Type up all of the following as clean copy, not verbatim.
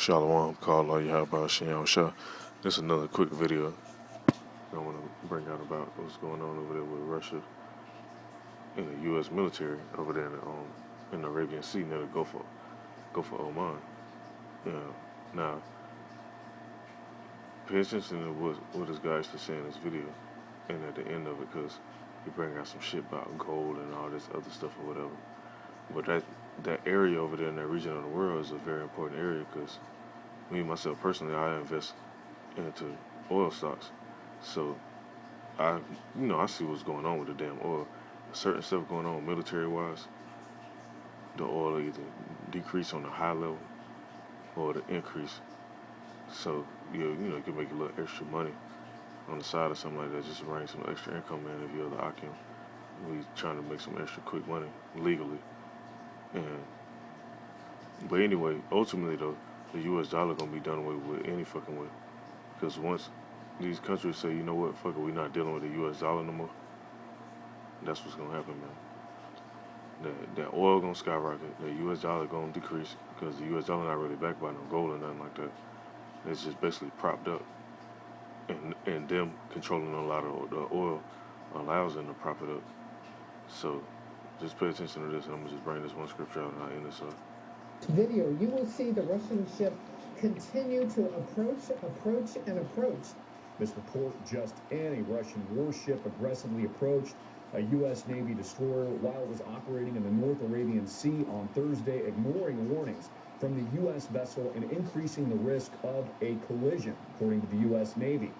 Shalom, call all you have about Shin Shah. This is another quick video I want to bring out about what's going on over there with Russia and the U.S. military over there in the Arabian Sea near the Gulf of Oman. Yeah. Now, pay attention to what this guy used to say in this video and at the end of it, because he bring out some shit about gold and all this other stuff or whatever. But that area over there in that region of the world is a very important area because me, myself personally, I invest into oil stocks. So I see what's going on with the damn oil. Certain stuff going on military-wise, the oil will either decrease on the high level or the increase. So you can make a little extra money on the side or something like that, just to bring some extra income in if you're the Akim. We trying to make some extra quick money legally. But anyway, ultimately though, the U.S. dollar gonna be done away with any fucking way. Because once these countries say, you know what, fuck it, we're not dealing with the U.S. dollar no more, that's what's gonna happen, man. That oil gonna skyrocket. The U.S. dollar gonna decrease because the U.S. dollar not really backed by no gold or nothing like that. It's just basically propped up, and them controlling a lot of the oil allows them to prop it up. So just pay attention to this, and I'm gonna just bring this one scripture out and I'll end this up. Video, you will see the Russian ship continue to approach. This report just in: a Russian warship aggressively approached a U.S. Navy destroyer while it was operating in the North Arabian Sea on Thursday, ignoring warnings from the U.S. vessel and increasing the risk of a collision, according to the U.S. Navy.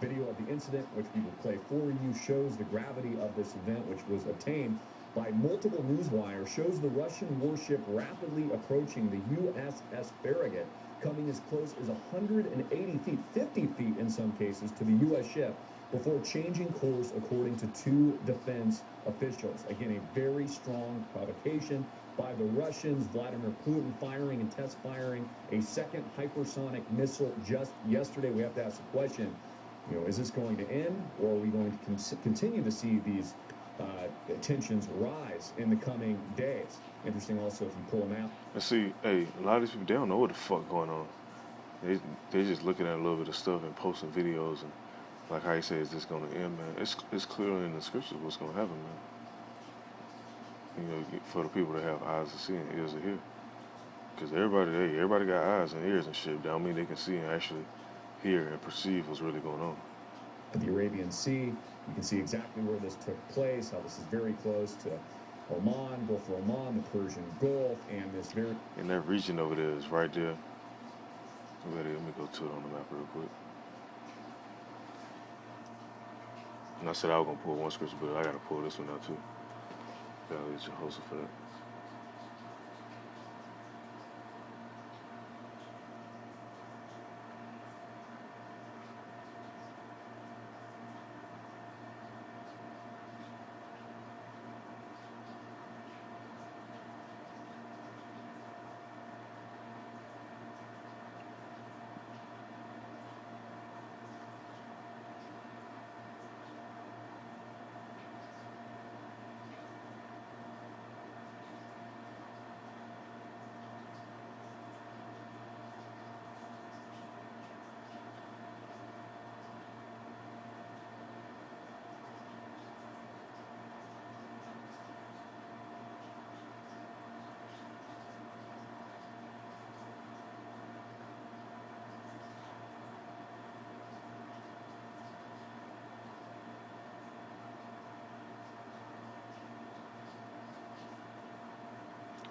Video of the incident, which we will play for you, shows the gravity of this event, which was obtained by multiple news wires, shows the Russian warship rapidly approaching the USS Farragut, coming as close as 180 feet, 50 feet in some cases, to the U.S. ship before changing course, according to two defense officials. Again, a very strong provocation by the Russians. Vladimir Putin firing and test firing a second hypersonic missile just yesterday. We have to ask the question, is this going to end, or are we going to continue to see these tensions rise in the coming days? Interesting also if you pull them out. And see, hey, a lot of these people, they don't know what the fuck going on. They just looking at a little bit of stuff and posting videos and like how you say, is this going to end, man? It's clearly in the scriptures what's going to happen, man. For the people that have eyes to see and ears to hear. Because everybody got eyes and ears and shit. That don't mean they can see and actually hear and perceive what's really going on. The Arabian Sea, you can see exactly where this took place, how this is very close to Oman, Gulf of Oman, the Persian Gulf, and this very... And that region over there is right there. Let me go to it on the map real quick. And I said I was going to pull one scripture, but I got to pull this one out too. Gotta get your host for that.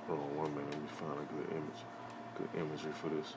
Hold on 1 minute, let me find a good imagery for this.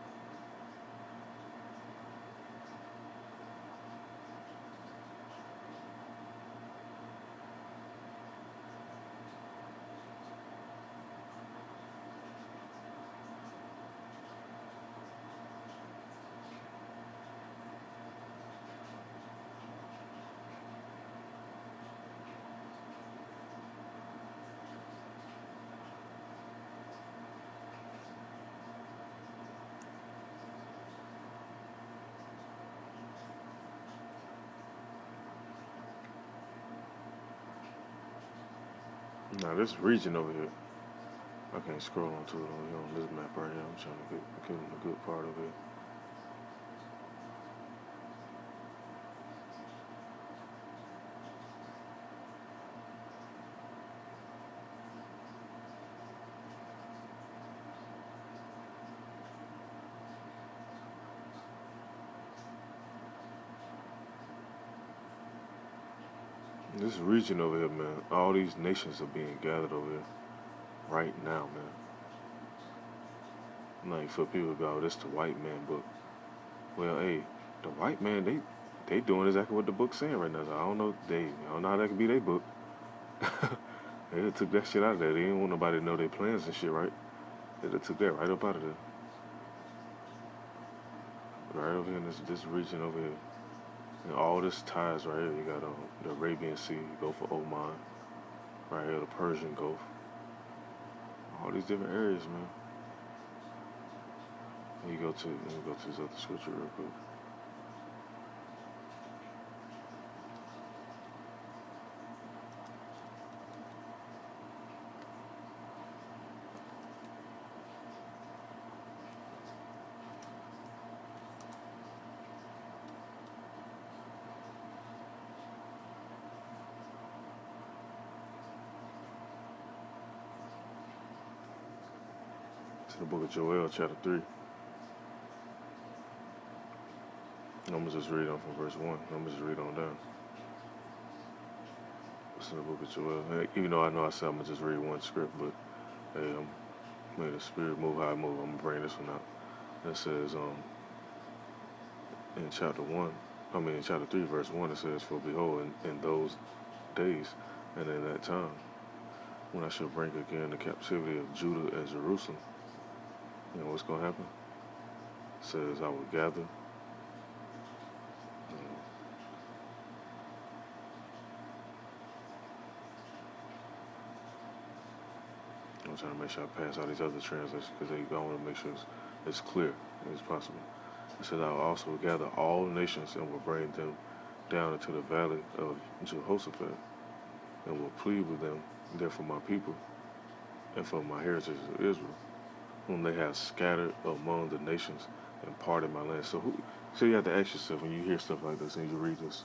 Now this region over here, I can't scroll onto it on this map right here. I'm trying to get on the good part of it. This region over here, man, all these nations are being gathered over here right now, man. Like for people to go, oh, this the white man book. Well, hey, the white man, they doing exactly what the book's saying right now. So I don't know how that could be their book. They took that shit out of there. They didn't want nobody to know their plans and shit, right? They just took that right up out of there. Right over here in this region over here. And all this ties right here. You got the Arabian Sea, you go for Oman. Right here, the Persian Gulf. All these different areas, man. Let me go to this other scripture real quick. To the book of Joel, chapter 3. I'm going to just read on from verse 1. I'm going to just read on down. It's in the book of Joel. Even though I know I said I'm going to just read one script, but hey, may the Spirit move how I move. I'm going to bring this one out. It says, in chapter 3, verse 1, it says, for behold, in those days and in that time, when I shall bring again the captivity of Judah and Jerusalem, you know what's going to happen? It says, I will gather. I'm trying to make sure I pass all these other translations because I want to make sure it's clear as possible. It says, I will also gather all nations and will bring them down into the valley of Jehoshaphat and will plead with them there for my people and for my heritage of Israel, whom they have scattered among the nations and parted my land. So you have to ask yourself when you hear stuff like this and you read this,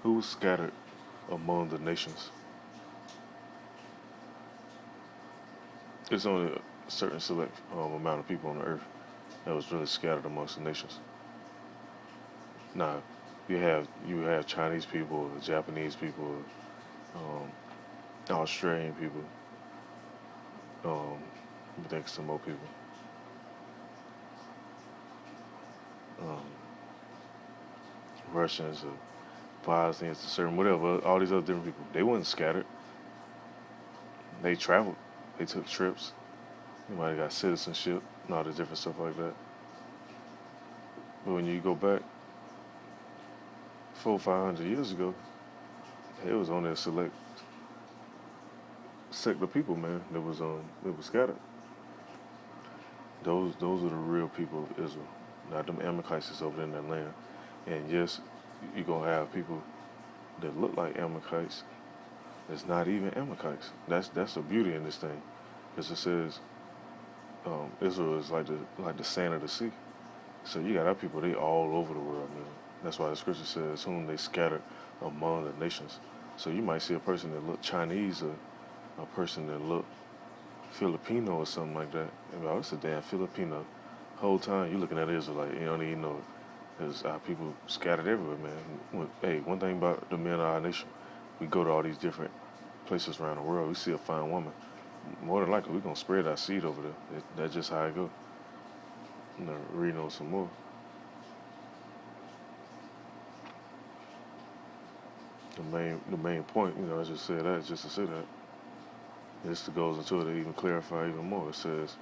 who was scattered among the nations? It's only a certain select amount of people on the earth that was really scattered amongst the nations. Now, you have Chinese people, Japanese people, Australian people. I think some more people. Russians or Bosnians, certain whatever. All these other different people. They weren't scattered. They traveled. They took trips. They might have got citizenship and all this different stuff like that. But when you go back 400-500 years ago, it was only a select sect of people, man, that was scattered. Those are the real people of Israel, not them Amalekites that's over in that land. And yes, you're gonna have people that look like Amalekites. It's not even Amalekites. That's the beauty in this thing, because it says Israel is like the sand of the sea. So you got our people, they all over the world, man. That's why the scripture says, whom they scattered among the nations. So you might see a person that look Chinese or a person that look Filipino or something like that. And oh, it's a damn Filipino. Whole time you looking at Israel like you don't even know it. There's our people scattered everywhere, man. Hey, one thing about the men of our nation, we go to all these different places around the world. We see a fine woman, more than likely we're gonna spread our seed over there. That's just how it go. You know, reading on some more. The main point, you know, I just said that just to say that. This goes into it to even clarify even more. It says,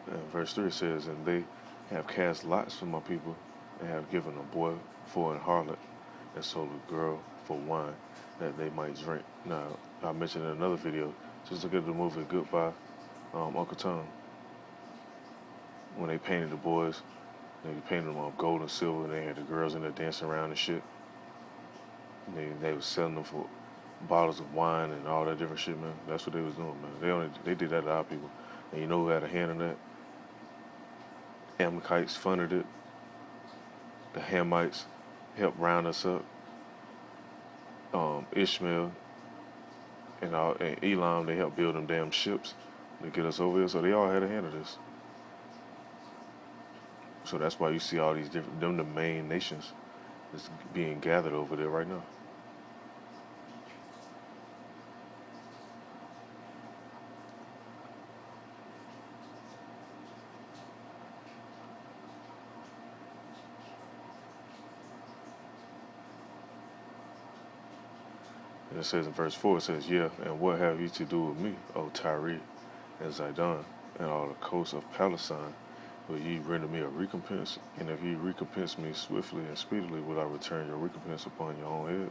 in verse 3 it says, and they have cast lots for my people, and have given a boy for an harlot, and sold a girl for wine, that they might drink. Now, I mentioned in another video, just look at the movie Goodbye, Uncle Tom. When they painted the boys, they painted them on gold and silver, and they had the girls in there dancing around and shit. They was selling them for bottles of wine and all that different shit, man. That's what they was doing, man. They did that to our people. And you know who had a hand in that? Amalekites funded it. The Hamites helped round us up. Ishmael and Elam, they helped build them damn ships to get us over here. So they all had a hand in this. So that's why you see all these different, them the main nations that's being gathered over there right now. And it says in verse 4, it says, yeah, and what have you to do with me, O Tyre and Zidon, and all the coasts of Palestine? Will ye render me a recompense? And if ye recompense me swiftly and speedily, will I return your recompense upon your own head?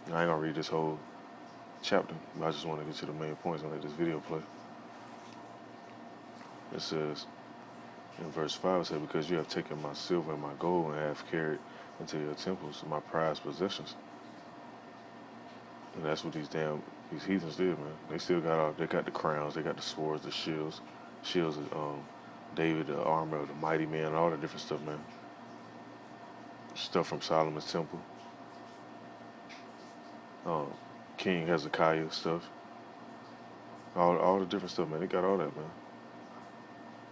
Now, I ain't gonna read this whole chapter, but I just want to get to the main points and let this video play. It says in verse 5, it says, because you have taken my silver and my gold and have carried into your temples my prized possessions. And that's what these heathens did, man. They still they got the crowns, they got the swords, the shields of David, the armor of the mighty man, all the different stuff, man. Stuff from Solomon's temple. King Hezekiah stuff. All the different stuff, man. They got all that, man.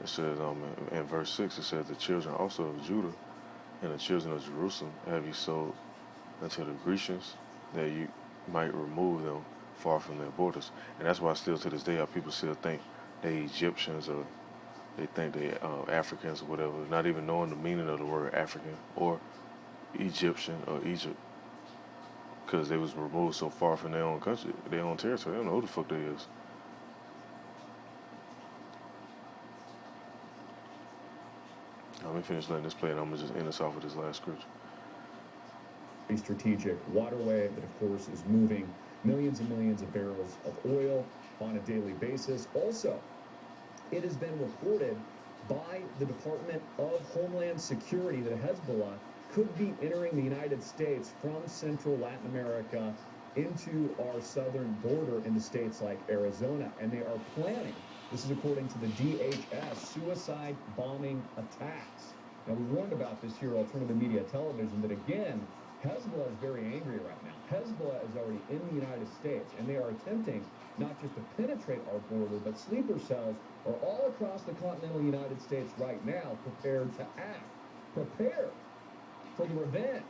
It says in verse 6, it says, the children also of Judah and the children of Jerusalem have you sold unto the Grecians, that you might remove them far from their borders. And that's why still to this day, our people still think they Egyptians, or they think they Africans or whatever, not even knowing the meaning of the word African or Egyptian or Egypt, because they was removed so far from their own country, their own territory. They don't know who the fuck they is. Let me finish letting this play, and I'm gonna just end us off with this last scripture. A strategic waterway that, of course, is moving millions and millions of barrels of oil on a daily basis. Also, it has been reported by the Department of Homeland Security that Hezbollah could be entering the United States from central Latin America into our southern border into states like Arizona. And they are planning, this is according to the DHS, suicide bombing attacks. Now, we warned about this here, Alternative Media Television, that again, Hezbollah is very angry right now. Hezbollah is already in the United States, and they are attempting not just to penetrate our border, but sleeper cells are all across the continental United States right now, prepared to act, prepared for the revenge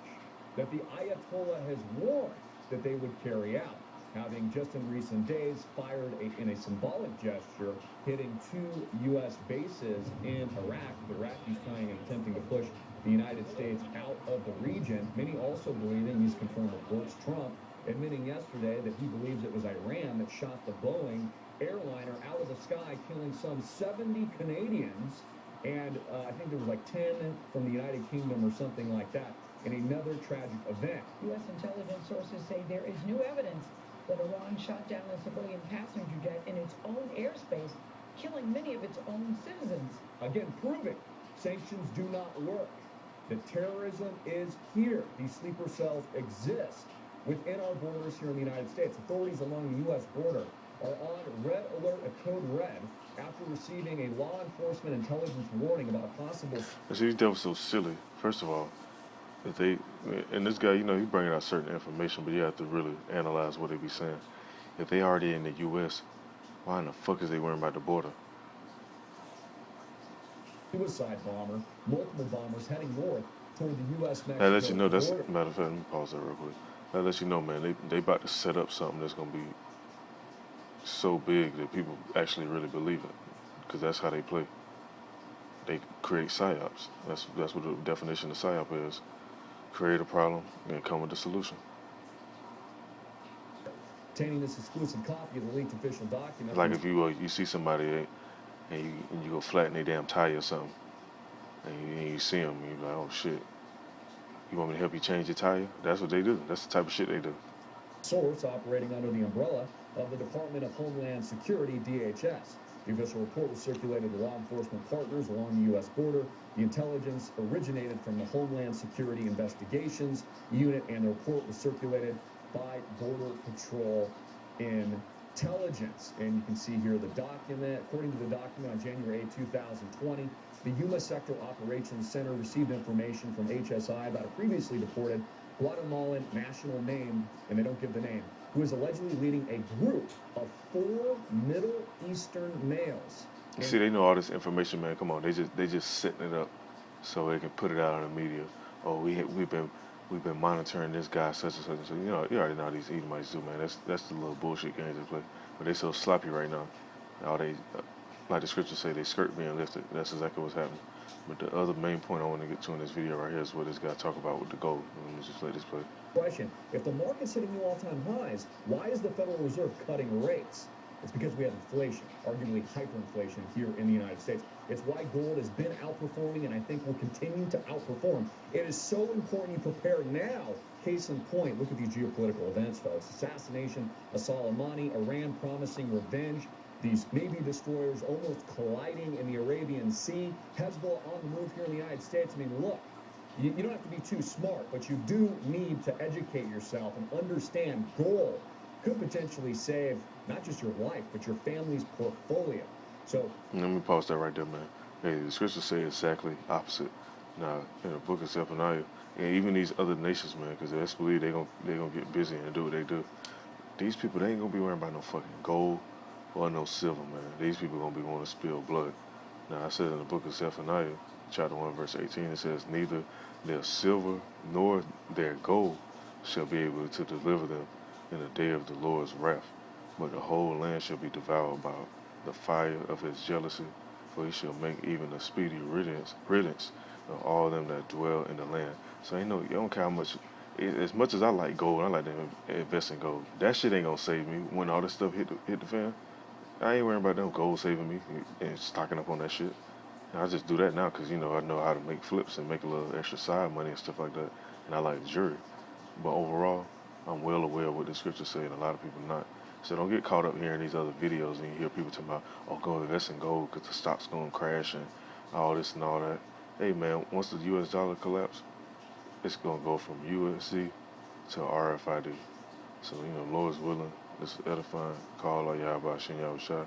that the Ayatollah has warned that they would carry out, having just in recent days fired in a symbolic gesture, hitting 2 U.S. bases in Iraq. The Iraqis trying and attempting to push the United States out of the region. Many also believing, he's confirmed reports, Trump admitting yesterday that he believes it was Iran that shot the Boeing airliner out of the sky, killing some 70 Canadians, and I think there was like 10 from the United Kingdom or something like that, in another tragic event. U.S. intelligence sources say there is new evidence that Iran shot down a civilian passenger jet in its own airspace, killing many of its own citizens. Again, proving sanctions do not work. That terrorism is here. These sleeper cells exist within our borders here in the United States. Authorities along the U.S. border are on red alert, a code red, after receiving a law enforcement intelligence warning about a possible... These devils so silly. First of all, if they, and this guy, you know, he bringing out certain information, but you have to really analyze what they be saying. If they already in the U.S., why in the fuck is they worrying about the border? Suicide bomber, multiple bombers heading north toward the U.S. Mexico That lets you know, that's, border. matter of fact, let me pause that real quick. That lets you know, man, they about to set up something that's going to be so big that people actually really believe it, because that's how they play. They create psyops. That's what the definition of psyop is. Create a problem and come with a solution. Obtaining this exclusive copy of the leaked official document. Like if you see somebody and you go flatten their damn tire or something, and you see them, and you're like, oh shit, you want me to help you change your tire? That's what they do. That's the type of shit they do. Source operating under the umbrella of the Department of Homeland Security, DHS. The official report was circulated to law enforcement partners along the U.S. border. The intelligence originated from the Homeland Security Investigations Unit, and the report was circulated by Border Patrol Intelligence. And you can see here the document. According to the document, on January 8, 2020, the Yuma Sector Operations Center received information from HSI about a previously deported Guatemalan national name, and they don't give the name, who is allegedly leading a group of 4 Middle Eastern males. You see, they know all this information, man. Come on, they just setting it up so they can put it out in the media. Oh, we've been monitoring this guy such and such and such. You know, you already know how these Edomites do, man. That's the little bullshit games they play. But they so sloppy right now. All they, like the scriptures say, they skirt being lifted. That's exactly what's happening. But the other main point I want to get to in this video right here is what this guy talk about with the gold. Let me just let this play. Question: if the market's hitting new all-time highs, why is the Federal Reserve cutting rates? It's because we have inflation, arguably hyperinflation here in the United States. It's why gold has been outperforming and I think will continue to outperform. It is so important you prepare now. Case in point, look at these geopolitical events, folks. Assassination of Soleimani, Iran promising revenge, these Navy destroyers almost colliding in the Arabian Sea, Hezbollah on the move here in the United States. I mean, look, you don't have to be too smart, but you do need to educate yourself and understand gold could potentially save not just your life, but your family's portfolio. So let me pause that right there, man. Hey, the scriptures say exactly opposite. Now, in the book of Zephaniah, and even these other nations, man, because they believe they gonna get busy and do what they do. These people, they ain't gonna be worrying about no fucking gold or no silver, man. These people gonna be wanting to spill blood. Now, I said in the book of Zephaniah, chapter 1, verse 18, it says, neither their silver nor their gold shall be able to deliver them in the day of the Lord's wrath, but the whole land shall be devoured by the fire of his jealousy, for he shall make even a speedy riddance of all them that dwell in the land. So ain't no, you don't care how much, as much as I like gold, I like to invest in gold. That shit ain't gonna save me when all this stuff hit the fan. I ain't worrying about no gold saving me and stocking up on that shit. And I just do that now because, you know, I know how to make flips and make a little extra side money and stuff like that. And I like jewelry. But overall, I'm well aware of what the scriptures say, and a lot of people not. So don't get caught up hearing these other videos and you hear people talking about, oh, go invest in gold because the stock's going to crash and all this and all that. Hey, man, once the U.S. dollar collapse, it's going to go from USC to RFID. So, you know, Lord's willing, this is edifying. Call all Yahweh Shin Yahweh Shai.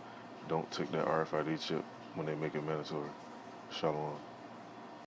Don't take that RFID chip when they make it mandatory. Shalom.